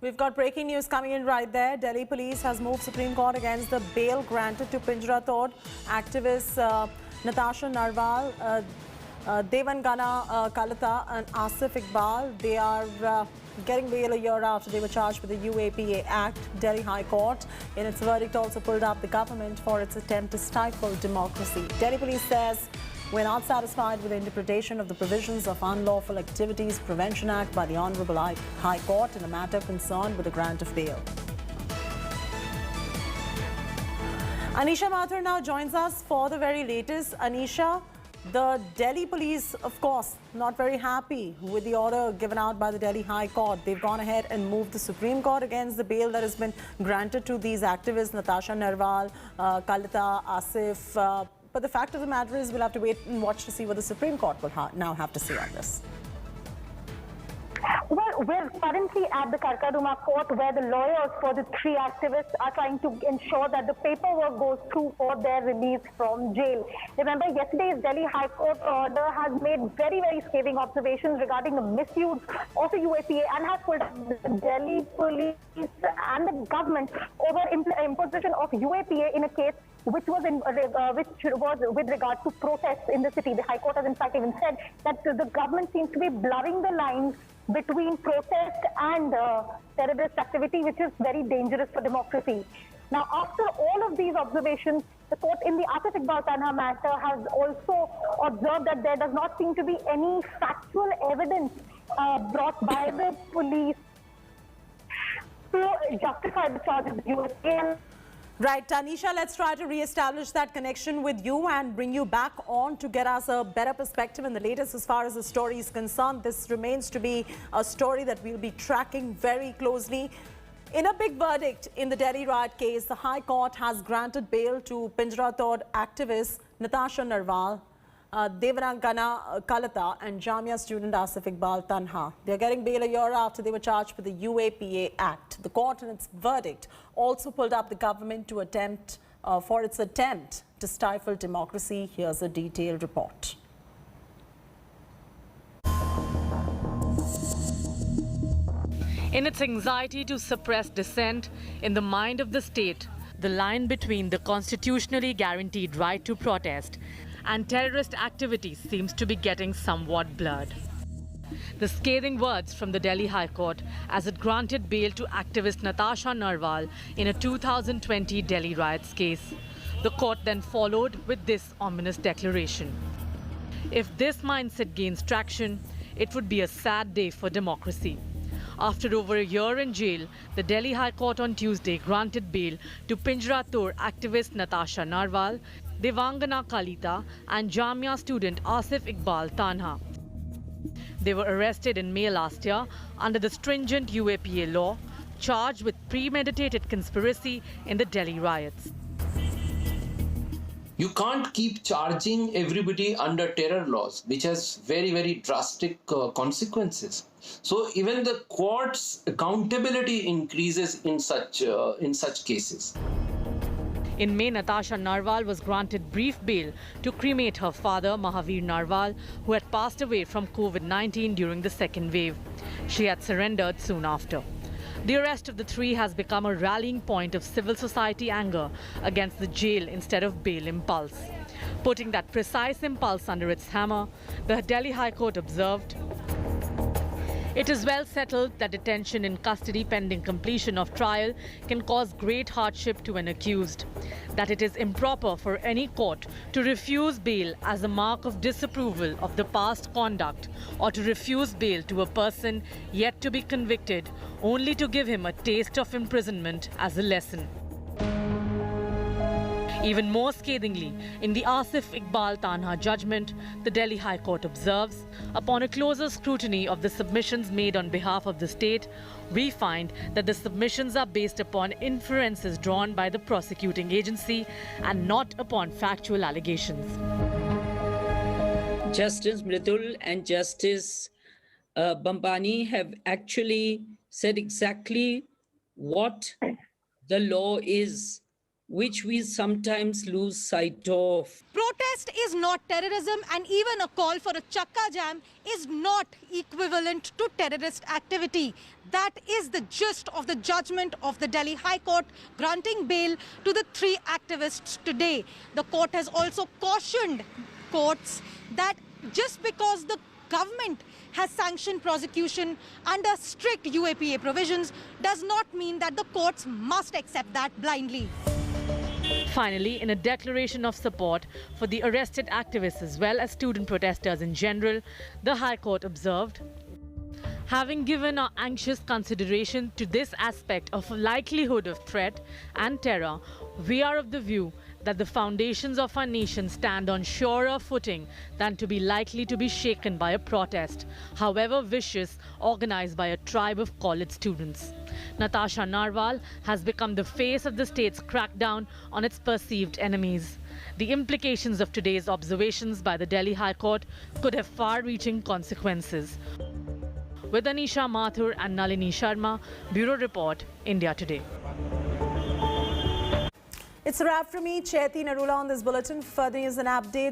We've got breaking news coming in right there. Delhi police has moved Supreme Court against the bail granted to Pinjra Tod activists Natasha Narwal, Devangana Kalata and Asif Iqbal. They are getting bail a year after they were charged with the UAPA Act. Delhi High Court, in its verdict, also pulled up the government for its attempt to stifle democracy. Delhi police says, "We're not satisfied with the interpretation of the provisions of Unlawful Activities Prevention Act by the Honourable High Court in a matter concerned with the grant of bail." Anisha Mathur now joins us for the very latest. Anisha, the Delhi police, of course, not very happy with the order given out by the Delhi High Court. They've gone ahead and moved the Supreme Court against the bail that has been granted to these activists, Natasha Narwal, Kalata, Asif. But the fact of the matter is, we'll have to wait and watch to see what the Supreme Court will now have to say on this. Well, we're currently at the Karkaruma court where the lawyers for the three activists are trying to ensure that the paperwork goes through for their release from jail. Remember, yesterday's Delhi High Court order has made very, very scathing observations regarding the misuse of the UAPA and has put the Delhi police and the government over imposition of UAPA in a case which was with regard to protests in the city. The High Court has in fact even said that the government seems to be blurring the lines between protest and terrorist activity, which is very dangerous for democracy. Now, after all of these observations, the court in the Asif Iqbal Tanha matter has also observed that there does not seem to be any factual evidence brought by the police to justify the charges of UAPA. Right, Tanisha, let's try to re-establish that connection with you and bring you back on to get us a better perspective and the latest as far as the story is concerned. This remains to be a story that we'll be tracking very closely. In a big verdict in the Delhi riot case, the High Court has granted bail to Pinjra Tod activists Natasha Narwal, Devangana Kalata and Jamia student Asif Iqbal Tanha. They're getting bail a year after they were charged with the UAPA Act. The court in its verdict also pulled up the government to for its attempt to stifle democracy. Here's a detailed report. In its anxiety to suppress dissent in the mind of the state, the line between the constitutionally guaranteed right to protest and terrorist activities seems to be getting somewhat blurred. The scathing words from the Delhi High Court as it granted bail to activist Natasha Narwal in a 2020 Delhi riots case. The court then followed with this ominous declaration. If this mindset gains traction, it would be a sad day for democracy. After over a year in jail, the Delhi High Court on Tuesday granted bail to Pinjra Tod activist Natasha Narwal, Devangana Kalita and Jamia student Asif Iqbal Tanha. They were arrested in May last year under the stringent UAPA law, charged with premeditated conspiracy in the Delhi riots. You can't keep charging everybody under terror laws, which has very, very drastic consequences. So even the court's accountability increases in such cases. In May, Natasha Narwal was granted brief bail to cremate her father, Mahavir Narwal, who had passed away from COVID-19 during the second wave. She had surrendered soon after. The arrest of the three has become a rallying point of civil society anger against the jail instead of bail impulse. Putting that precise impulse under its hammer, the Delhi High Court observed, "It is well settled that detention in custody pending completion of trial can cause great hardship to an accused, that it is improper for any court to refuse bail as a mark of disapproval of the past conduct or to refuse bail to a person yet to be convicted only to give him a taste of imprisonment as a lesson." Even more scathingly, in the Asif Iqbal Tanha judgment, the Delhi High Court observes, upon a closer scrutiny of the submissions made on behalf of the state, we find that the submissions are based upon inferences drawn by the prosecuting agency and not upon factual allegations. Justice Mridul and Justice Bambani have actually said exactly what the law is which we sometimes lose sight of. Protest is not terrorism, and even a call for a chakka jam is not equivalent to terrorist activity. That is the gist of the judgment of the Delhi High Court granting bail to the 3 activists today. The court has also cautioned courts that just because the government has sanctioned prosecution under strict UAPA provisions does not mean that the courts must accept that blindly. Finally, in a declaration of support for the arrested activists as well as student protesters in general, the High Court observed, having given our anxious consideration to this aspect of likelihood of threat and terror, we are of the view that the foundations of our nation stand on surer footing than to be likely to be shaken by a protest, however vicious, organized by a tribe of college students. Natasha Narwal has become the face of the state's crackdown on its perceived enemies. The implications of today's observations by the Delhi High Court could have far-reaching consequences. With Anisha Mathur and Nalini Sharma, Bureau Report, India Today. It's a wrap from me, Chaiti Narula, on this bulletin. Further news and updates